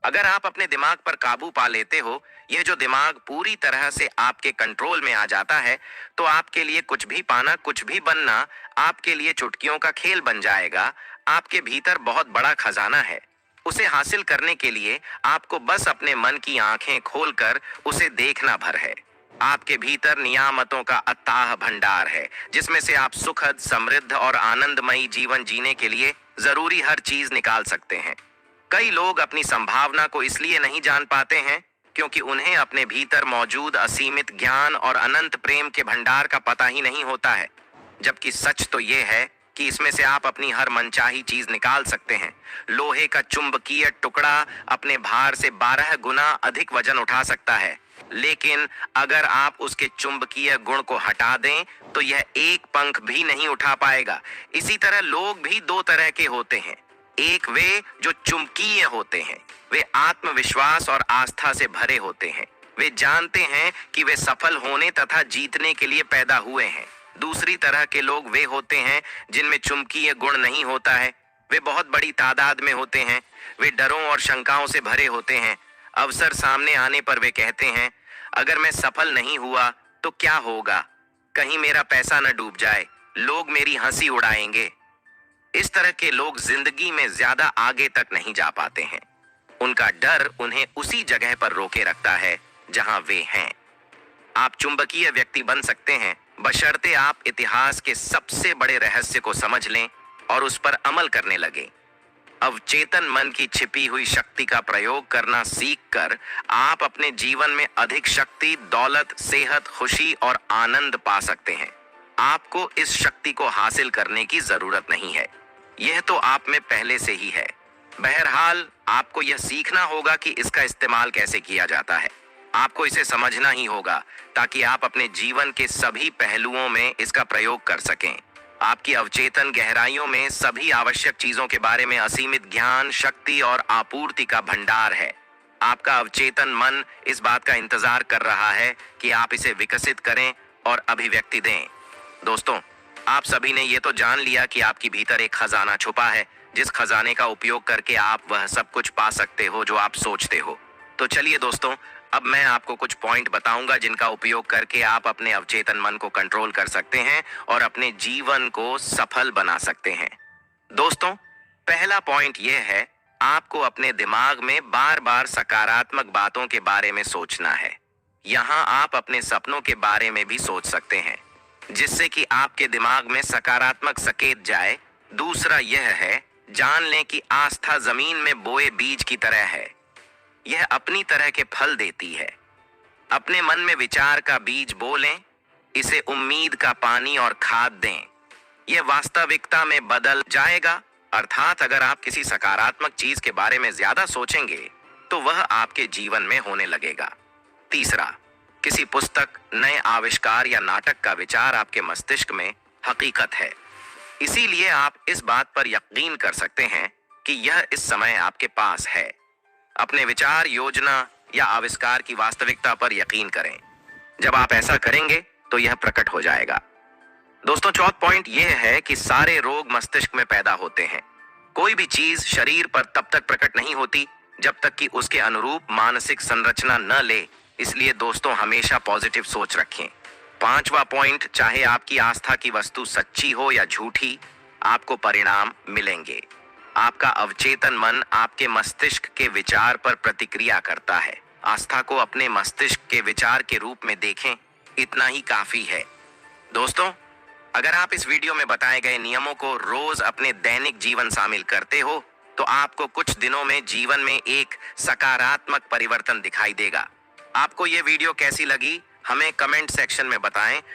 अगर आप अपने दिमाग पर काबू पा लेते हो, यह जो दिमाग पूरी तरह से आपके कंट्रोल में आ जाता है, तो आपके लिए कुछ भी पाना, कुछ भी बनना आपके लिए चुटकियों का खेल बन जाएगा। आपके भीतर बहुत बड़ा खजाना है। उसे हासिल करने के लिए आपको बस अपने मन की आंखें खोलकर उसे देखना भर है। आपके भीतर नियामतों का अथाह भंडार है, जिसमें से आप सुखद, समृद्ध और आनंदमयी जीवन जीने के लिए जरूरी हर चीज निकाल सकते हैं। कई लोग अपनी संभावना को इसलिए नहीं जान पाते हैं क्योंकि उन्हें अपने भीतर मौजूद असीमित ज्ञान और अनंत प्रेम के भंडार का पता ही नहीं होता है। जबकि सच तो यह है कि इसमें से आप अपनी हर मनचाही चीज निकाल सकते हैं। लोहे का चुंबकीय टुकड़ा अपने भार से 12 गुना अधिक वजन उठा सकता है, लेकिन अगर आप उसके चुंबकीय गुण को हटा दें तो यह एक पंख भी नहीं उठा पाएगा। इसी तरह लोग भी दो तरह के होते हैं। एक वे जो चुंबकीय होते हैं, वे आत्मविश्वास और आस्था से भरे होते हैं। वे जानते हैं कि वे सफल होने तथा जीतने के लिए पैदा हुए हैं। दूसरी तरह के लोग वे होते हैं जिनमें चुंबकीय गुण नहीं होता है। वे बहुत बड़ी तादाद में होते हैं। वे डरों और शंकाओं से भरे होते हैं। अवसर सामने आने पर वे कहते हैं, अगर मैं सफल नहीं हुआ तो क्या होगा? कहीं मेरा पैसा न डूब जाए, लोग मेरी हंसी उड़ाएंगे। इस तरह के लोग जिंदगी में ज्यादा आगे तक नहीं जा पाते हैं। उनका डर उन्हें उसी जगह पर रोके रखता है जहां वे हैं। आप चुंबकीय व्यक्ति बन सकते हैं, बशर्ते आप इतिहास के सबसे बड़े रहस्य को समझ लें और उस पर अमल करने लगें। अवचेतन मन की छिपी हुई शक्ति का प्रयोग करना सीखकर आप अपने जीवन में अधिक शक्ति, दौलत, सेहत, खुशी और आनंद पा सकते हैं। आपको इस शक्ति को हासिल करने की जरूरत नहीं है, यह तो आप में पहले से ही है। बहरहाल आपको यह सीखना होगा कि इसका इस्तेमाल कैसे किया जाता है। आपको इसे समझना ही होगा ताकि आप अपने जीवन के सभी पहलुओं में इसका प्रयोग कर सकें। आपकी अवचेतन गहराइयों में सभी आवश्यक चीजों के बारे में असीमित ज्ञान, शक्ति और आपूर्ति का भंडार है। आपका अवचेतन मन इस बात का इंतजार कर रहा है कि आप इसे विकसित करें और अभिव्यक्ति दें। दोस्तों, आप सभी ने ये तो जान लिया कि आपके भीतर एक खजाना छुपा है, जिस खजाने का उपयोग करके आप वह सब कुछ पा सकते हो जो आप सोचते हो। तो चलिए दोस्तों, अब मैं आपको कुछ पॉइंट बताऊंगा जिनका उपयोग करके आप अपने अवचेतन मन को कंट्रोल कर सकते हैं और अपने जीवन को सफल बना सकते हैं। दोस्तों, पहला पॉइंट यह है, आपको अपने दिमाग में बार बार सकारात्मक बातों के बारे में सोचना है। यहाँ आप अपने सपनों के बारे में भी सोच सकते हैं, जिससे कि आपके दिमाग में सकारात्मक संकेत जाए। दूसरा यह है, जान लें कि आस्था जमीन में बोए बीज की तरह है। यह अपनी तरह के फल देती है। अपने मन में विचार का बीज बो लें, इसे उम्मीद का पानी और खाद दें, यह वास्तविकता में बदल जाएगा। अर्थात अगर आप किसी सकारात्मक चीज के बारे में ज्यादा सोचेंगे तो वह आपके जीवन में होने लगेगा। तीसरा, किसी पुस्तक, नए आविष्कार या नाटक का विचार आपके मस्तिष्क में हकीकत है। इसीलिए आप इस बात पर यकीन कर सकते हैं कि यह इस समय आपके पास है। अपने विचार, योजना या आविष्कार की वास्तविकता पर यकीन करें। जब आप ऐसा करेंगे तो यह प्रकट हो जाएगा। दोस्तों, चौथा पॉइंट यह है कि सारे रोग मस्तिष्क में पैदा होते हैं। कोई भी चीज शरीर पर तब तक प्रकट नहीं होती जब तक कि उसके अनुरूप मानसिक संरचना न ले। इसलिए दोस्तों, हमेशा पॉजिटिव सोच रखें। पांचवा पॉइंट, चाहे आपकी आस्था की वस्तु सच्ची हो या झूठी, आपको परिणाम मिलेंगे। आपका अवचेतन मन आपके मस्तिष्क के विचार पर प्रतिक्रिया करता है। आस्था को अपने मस्तिष्क के विचार के रूप में देखें, इतना ही काफी है। दोस्तों, अगर आप इस वीडियो में बताए गए नियमों को रोज अपने दैनिक जीवन शामिल करते हो तो आपको कुछ दिनों में जीवन में एक सकारात्मक परिवर्तन दिखाई देगा। आपको यह वीडियो कैसी लगी, हमें कमेंट सेक्शन में बताएं।